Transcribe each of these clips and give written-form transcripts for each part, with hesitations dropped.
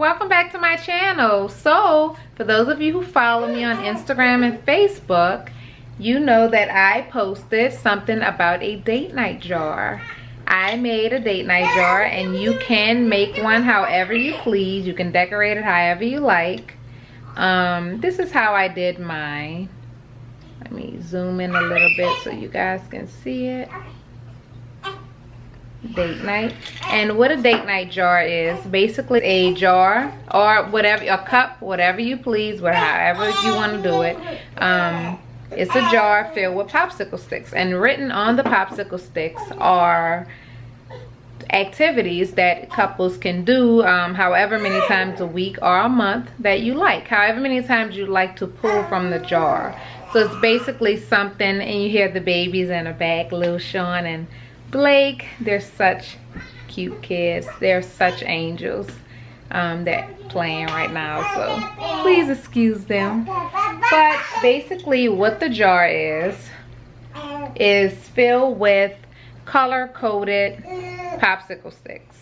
welcome back to my channel. So for those of you who follow me on Instagram and Facebook, you know that I posted something about a date night jar. I made a date night jar, and you can make one however you please. You can decorate it however you like. This is how I did mine. Let me zoom in a little bit so you guys can see it. Date night. And what a date night jar is, basically a jar or whatever, a cup, whatever you please, however you want to do it. It's a jar filled with popsicle sticks, and written on the popsicle sticks are activities that couples can do however many times a week or a month that you like, however many times you like to pull from the jar. So it's basically something, and you hear the babies in the back, little Sean and Blake. They're such cute kids. They're such angels. They're playing right now, so please excuse them. But basically what the jar is filled with color-coded popsicle sticks,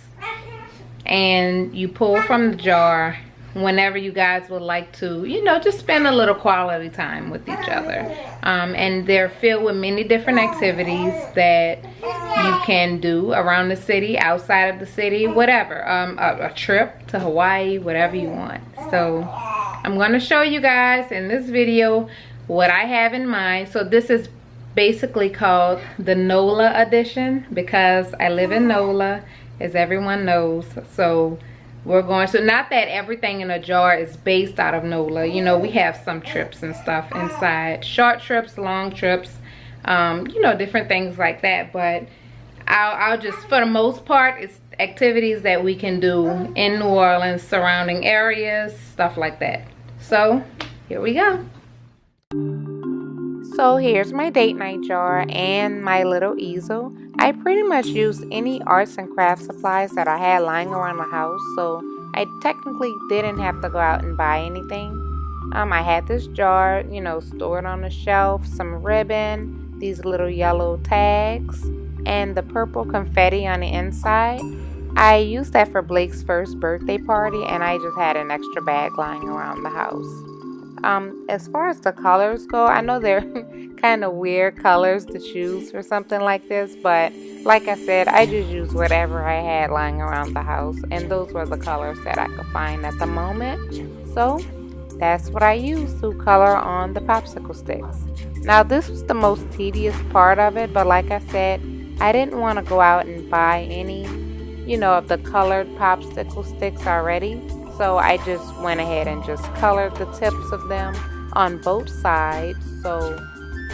and you pull from the jar whenever you guys would like to, you know, just spend a little quality time with each other. And they're filled with many different activities that you can do around the city, outside of the city, whatever. A trip to Hawaii, whatever you want. So I'm going to show you guys in this video what I have in mind. So this is basically called the NOLA edition, because I live in NOLA, as everyone knows. So we're going to, not that everything in a jar is based out of NOLA. You know, we have some trips and stuff inside. Short trips, long trips, you know, different things like that. But I'll just, for the most part, it's activities that we can do in New Orleans, surrounding areas, stuff like that. So here we go. So here's my date night jar and my little easel. I pretty much used any arts and crafts supplies that I had lying around the house, so I technically didn't have to go out and buy anything. I had this jar, you know, stored on the shelf, some ribbon, these little yellow tags, and the purple confetti on the inside. I used that for Blake's first birthday party, and I just had an extra bag lying around the house. As far as the colors go, I know they're kind of weird colors to choose for something like this, but like I said, I just used whatever I had lying around the house, and those were the colors that I could find at the moment. So that's what I used to color on the popsicle sticks. Now this was the most tedious part of it, but like I said, I didn't want to go out and buy any, you know, of the colored popsicle sticks already. So I just went ahead and just colored the tips of them on both sides so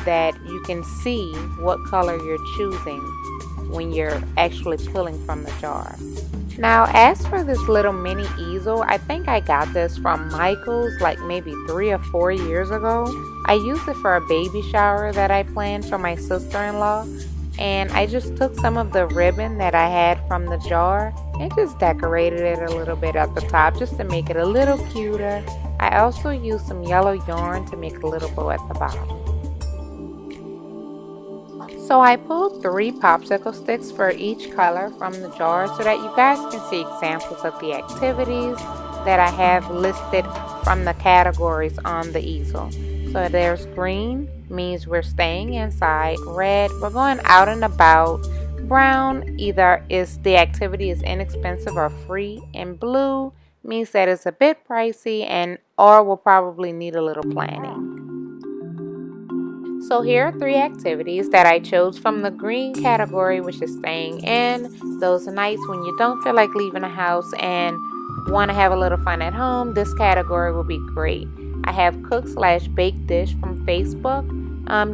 that you can see what color you're choosing when you're actually pulling from the jar. Now as for this little mini easel, I think I got this from Michael's like maybe 3 or 4 years ago. I used it for a baby shower that I planned for my sister-in-law. And I just took some of the ribbon that I had from the jar and just decorated it a little bit at the top just to make it a little cuter. I also used some yellow yarn to make a little bow at the bottom. So I pulled 3 popsicle sticks for each color from the jar so that you guys can see examples of the activities that I have listed from the categories on the easel. So there's green, means we're staying inside. Red, we're going out and about. Brown, either is the activity is inexpensive or free. And blue means that it's a bit pricey and or will probably need a little planning. So here are 3 activities that I chose from the green category, which is staying in. Those nights when you don't feel like leaving the house and want to have a little fun at home, this category will be great. I have cook/bake dish from Facebook.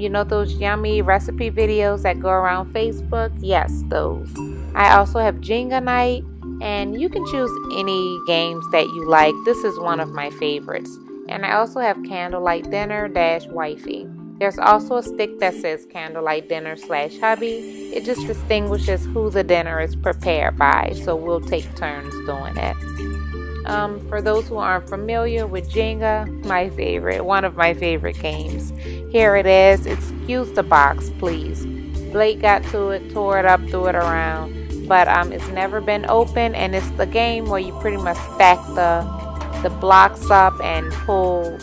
You know those yummy recipe videos that go around Facebook? Yes, those. I also have Jenga night, and you can choose any games that you like. This is one of my favorites. And I also have candlelight dinner-wifey. There's also a stick that says candlelight dinner/hubby. It just distinguishes who the dinner is prepared by, so we'll take turns doing it. For those who aren't familiar with Jenga, my favorite, one of my favorite games. Here it is. Excuse the box, please. Blake got to it, tore it up, threw it around. but it's never been open, and it's the game where you pretty much stack the blocks up and pull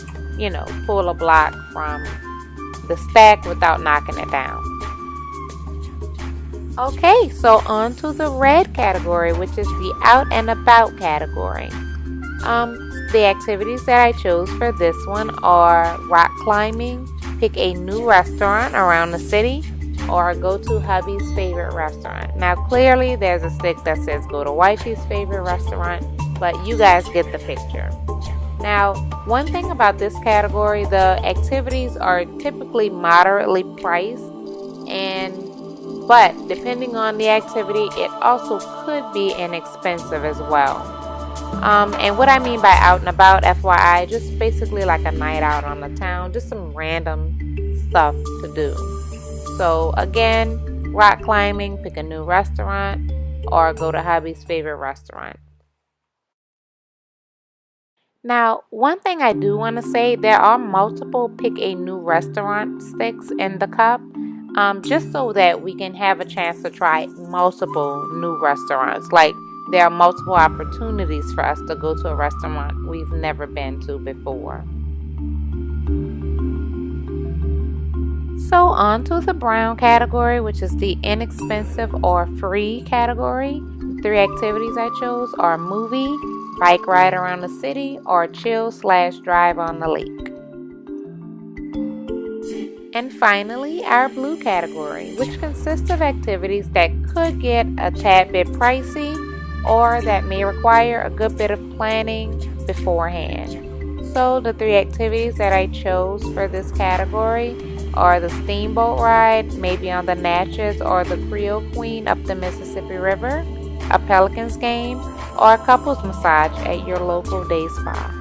a block from the stack without knocking it down. Okay, so on to the red category, which is the out and about category. The activities that I chose for this one are rock climbing, pick a new restaurant around the city, or go to hubby's favorite restaurant. Now clearly there's a stick that says go to wifey's favorite restaurant, but you guys get the picture. Now, one thing about this category, the activities are typically moderately priced, but depending on the activity, it also could be inexpensive as well. And what I mean by out and about, FYI, just basically like a night out on the town, just some random stuff to do. So again, rock climbing, pick a new restaurant, or go to hubby's favorite restaurant. Now, one thing I do want to say, there are multiple pick a new restaurant sticks in the cup, just so that we can have a chance to try multiple new restaurants. Like, there are multiple opportunities for us to go to a restaurant we've never been to before. So on to the brown category, which is the inexpensive or free category. The 3 activities I chose are movie, bike ride around the city, or chill/drive on the lake. And finally, our blue category, which consists of activities that could get a tad bit pricey or that may require a good bit of planning beforehand. So the 3 activities that I chose for this category are the steamboat ride, maybe on the Natchez or the Creole Queen up the Mississippi River, a Pelicans game, or a couples massage at your local day spa.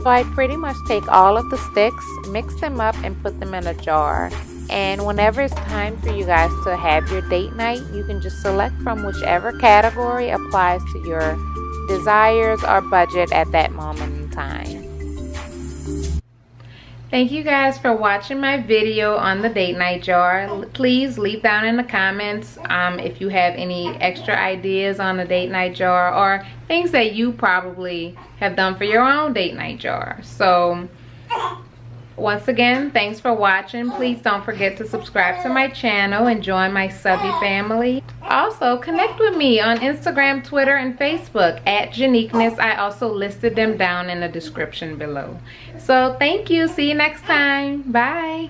So I pretty much take all of the sticks, mix them up, and put them in a jar. And whenever it's time for you guys to have your date night, you can just select from whichever category applies to your desires or budget at that moment in time. Thank you guys for watching my video on the date night jar. Please leave down in the comments if you have any extra ideas on the date night jar or things that you probably have done for your own date night jar. So once again, thanks for watching. Please don't forget to subscribe to my channel and join my subby family. Also, connect with me on Instagram, Twitter, and Facebook at Janiqueness. I also listed them down in the description below. So thank you. See you next time. Bye.